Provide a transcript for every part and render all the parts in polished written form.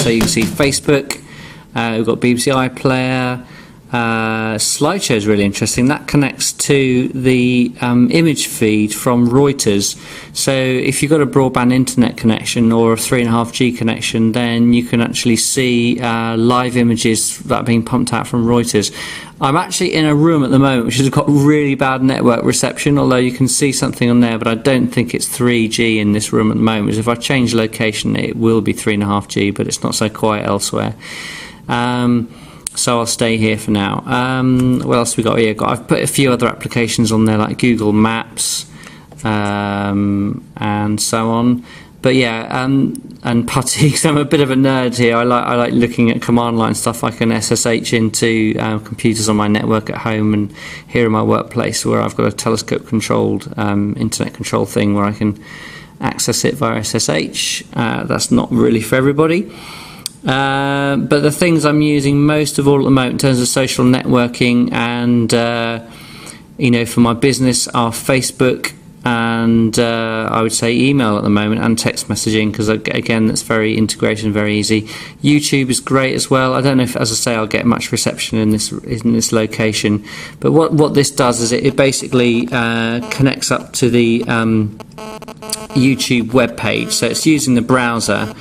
So you can see Facebook, we've got BBC iPlayer, slideshow is really interesting. That connects to the image feed from Reuters. So if you've got a broadband internet connection or a 3.5G connection, then you can actually see live images that are being pumped out from Reuters. I'm actually in a room at the moment which has got really bad network reception, although you can see something on there, but I don't think it's 3G in this room at the moment. So if I change location, it will be 3.5G, but it's not so quiet elsewhere. So I'll stay here for now. What else we got here? I've put a few other applications on there, like Google Maps and so on. But yeah, and putty, because I'm a bit of a nerd here. I like looking at command line stuff. I can SSH into computers on my network at home and here in my workplace, where I've got a telescope controlled internet control thing where I can access it via SSH. That's not really for everybody. But the things I'm using most of all at the moment in terms of social networking and for my business are Facebook and I would say email at the moment, and text messaging, because again that's very integrated and very easy. YouTube is great as well. I don't know if, as I say, I'll get much reception in this location, but what this does is it basically connects up to the YouTube web page. So it's using the browser.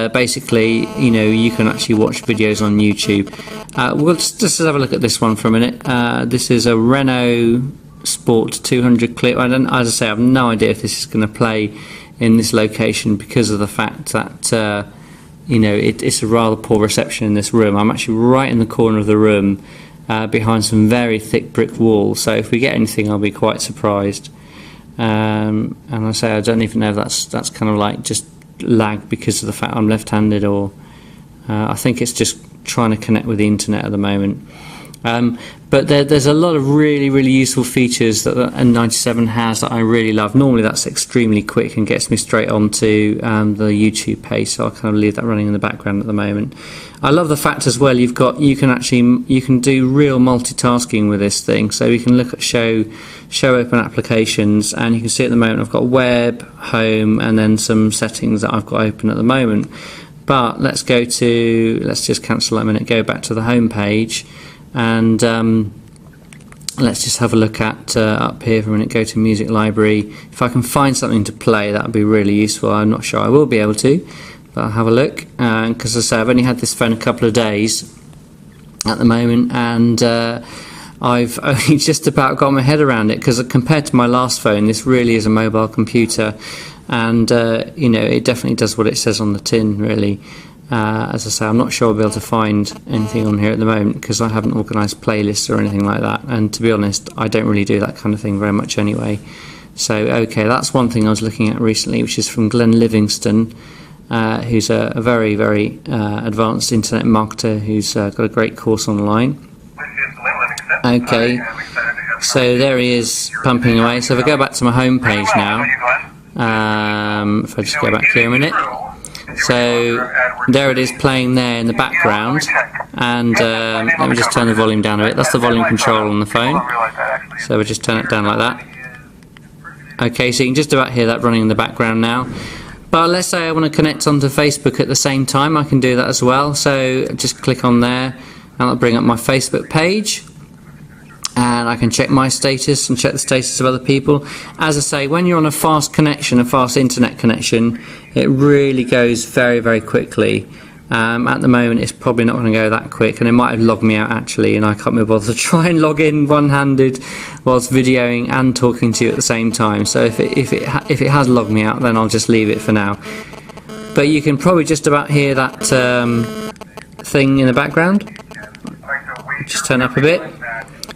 Basically, you can actually watch videos on YouTube. We'll just have a look at this one for a minute. This is a Renault Sport 200 clip. As I say, I have no idea if this is going to play in this location because of the fact that it's a rather poor reception in this room. I'm actually right in the corner of the room, behind some very thick brick walls. So if we get anything, I'll be quite surprised. And I say I don't even know if that's kind of like just lag because of the fact I'm left-handed, or I think it's just trying to connect with the internet at the moment. But there's a lot of really, really useful features that the N97 has that I really love. Normally that's extremely quick and gets me straight onto the YouTube page, so I'll kind of leave that running in the background at the moment. I love the fact as well you can do real multitasking with this thing. So you can look at show open applications, and you can see at the moment I've got web, home, and then some settings that I've got open at the moment. But let's just cancel that a minute, go back to the home page, and let's just have a look at up here for a minute, go to music library. If I can find something to play, that would be really useful. I'm not sure I will be able to, but I'll have a look, because as I say, I've only had this phone a couple of days at the moment, and I've only just about got my head around it, because compared to my last phone, this really is a mobile computer, and it definitely does what it says on the tin, really. As I say, I'm not sure I'll be able to find anything on here at the moment because I haven't organised playlists or anything like that, and to be honest, I don't really do that kind of thing very much anyway. So okay, that's one thing I was looking at recently, which is from Glenn Livingston, who's a very, very advanced internet marketer who's got a great course online. Okay, so there he is pumping away. So if I go back to my home page now, if I just go back here a minute, so there it is playing there in the background, and let me just turn the volume down a bit. That's the volume control on the phone, so we'll just turn it down like that. Okay, so you can just about hear that running in the background now. But let's say I want to connect onto Facebook at the same time, I can do that as well. So just click on there, and I'll bring up my Facebook page, and I can check my status and check the status of other people. As I say, when you're on a fast connection, a fast internet connection, it really goes very, very quickly. At the moment it's probably not going to go that quick, and it might have logged me out actually, and I can't be bothered to try and log in one-handed whilst videoing and talking to you at the same time. So if it has logged me out, then I'll just leave it for now. But you can probably just about hear that thing in the background. Just turn up a bit.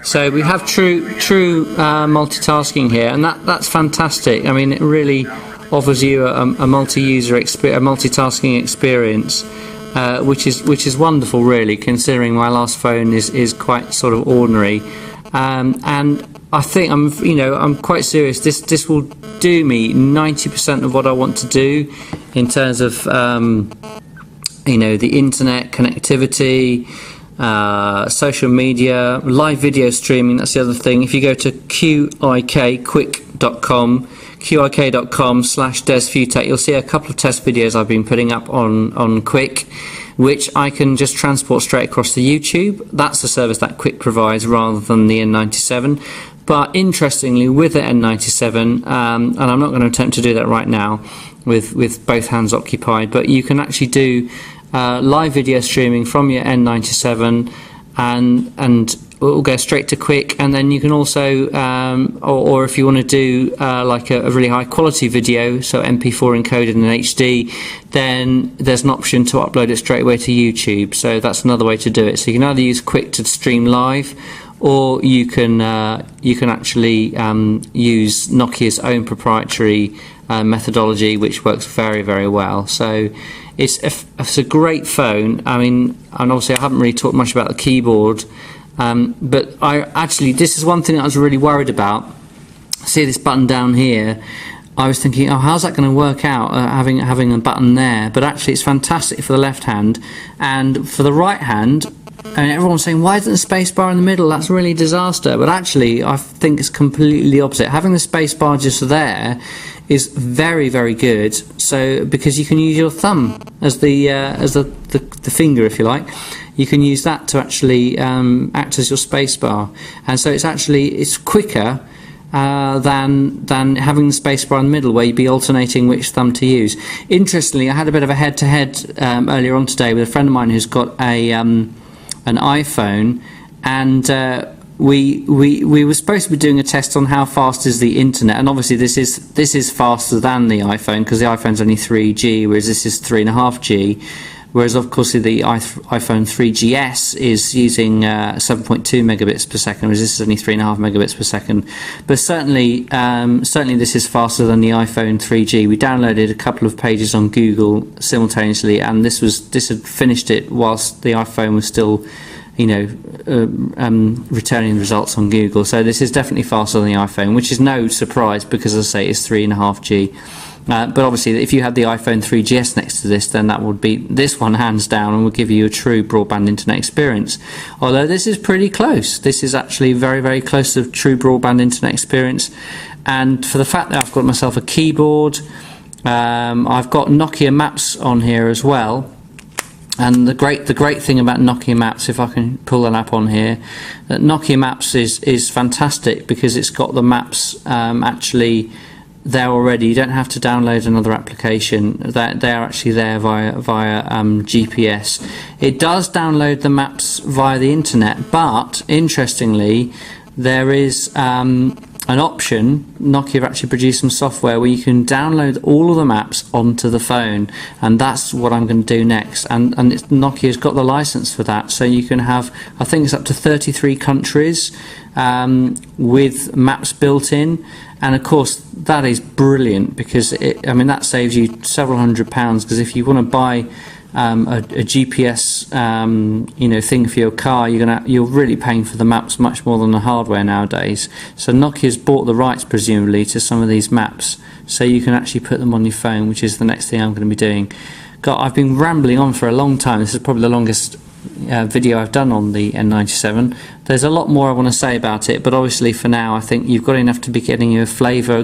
So we have true multitasking here, and that's fantastic. I mean, it really offers you a multitasking experience, which is wonderful, really, considering my last phone is quite sort of ordinary. And I think I'm quite serious. This will do me 90% of what I want to do in terms of the internet connectivity. Social media, live video streaming, that's the other thing. If you go to quick.com, qik.com/desfutech, you'll see a couple of test videos I've been putting up on Quick, which I can just transport straight across to YouTube. That's the service that Quick provides rather than the N97. But interestingly, with the N97, and I'm not going to attempt to do that right now with both hands occupied, but you can actually do live video streaming from your N97, and it will go straight to Quick. And then you can also, or if you want to do like a really high quality video, so MP4 encoded in HD, then there's an option to upload it straight away to YouTube. So that's another way to do it. So you can either use Quick to stream live, or you can actually use Nokia's own proprietary methodology, which works very, very well. So it's a great phone. I mean, and obviously I haven't really talked much about the keyboard, but this is one thing that I was really worried about. See this button down here? I was thinking, oh, how's that going to work out, having a button there? But actually, it's fantastic for the left hand, and for the right hand. And everyone's saying, why isn't the space bar in the middle? That's really a disaster. But actually, I think it's completely the opposite. Having the space bar just there is very, very good. So because you can use your thumb as the finger, if you like, you can use that to actually act as your space bar. And so it's quicker than having the space bar in the middle, where you'd be alternating which thumb to use. Interestingly, I had a bit of a head-to-head earlier on today with a friend of mine who's got an iPhone, and we were supposed to be doing a test on how fast is the internet, and obviously this is faster than the iPhone, because the iPhone's only 3G, whereas this is 3.5G. Whereas of course the iPhone 3GS is using 7.2 megabits per second, whereas this is only 3.5 megabits per second. But certainly this is faster than the iPhone 3G. We downloaded a couple of pages on Google simultaneously, and this had finished it whilst the iPhone was still, returning the results on Google. So this is definitely faster than the iPhone, which is no surprise because, as I say, it's 3.5G. But obviously, if you had the iPhone 3GS next to this, then that would be this one hands down and would give you a true broadband internet experience. Although this is pretty close. This is actually very, very close to true broadband internet experience. And for the fact that I've got myself a keyboard, I've got Nokia Maps on here as well. And the great thing about Nokia Maps, if I can pull an app on here, that Nokia Maps is fantastic because it's got the maps actually there already. You don't have to download another application. They're actually there via GPS. It does download the maps via the internet, but interestingly, there is an option. Nokia have actually produced some software where you can download all of the maps onto the phone, and that's what I'm going to do next. And Nokia's got the license for that, so you can have, I think it's up to 33 countries with maps built in. And of course, that is brilliant because that saves you several £100. Because if you want to buy a GPS thing for your car, you're really paying for the maps much more than the hardware nowadays. So Nokia's bought the rights presumably to some of these maps, so you can actually put them on your phone, which is the next thing I'm going to be doing. God, I've been rambling on for a long time. This is probably the longest video I've done on the N97. There's a lot more I want to say about it, but obviously for now I think you've got enough to be giving you a flavour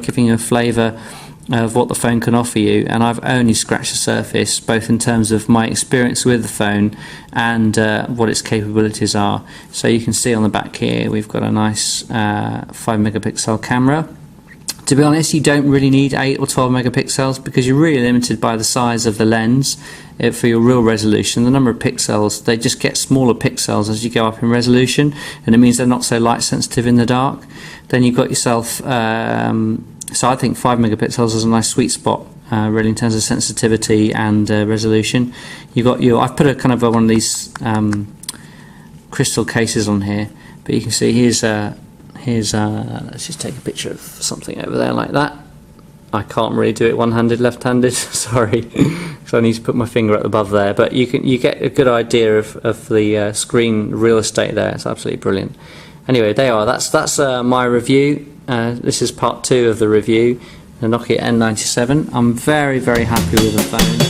of what the phone can offer you, and I've only scratched the surface, both in terms of my experience with the phone and what its capabilities are. So you can see on the back here we've got a nice 5 megapixel camera. To be honest, you don't really need 8 or 12 megapixels because you're really limited by the size of the lens for your real resolution. The number of pixels, they just get smaller pixels as you go up in resolution, and it means they're not so light sensitive in the dark. Then you've got yourself, so I think 5 megapixels is a nice sweet spot really in terms of sensitivity and resolution. You've got I've put a kind of one of these crystal cases on here, but you can see here's let's just take a picture of something over there like that. I can't really do it one-handed, left-handed, sorry, because I need to put my finger up above there. But you get a good idea of the screen real estate there. It's absolutely brilliant. Anyway, that's my review. This is part 2 of the review, the Nokia N97. I'm very, very happy with the phone.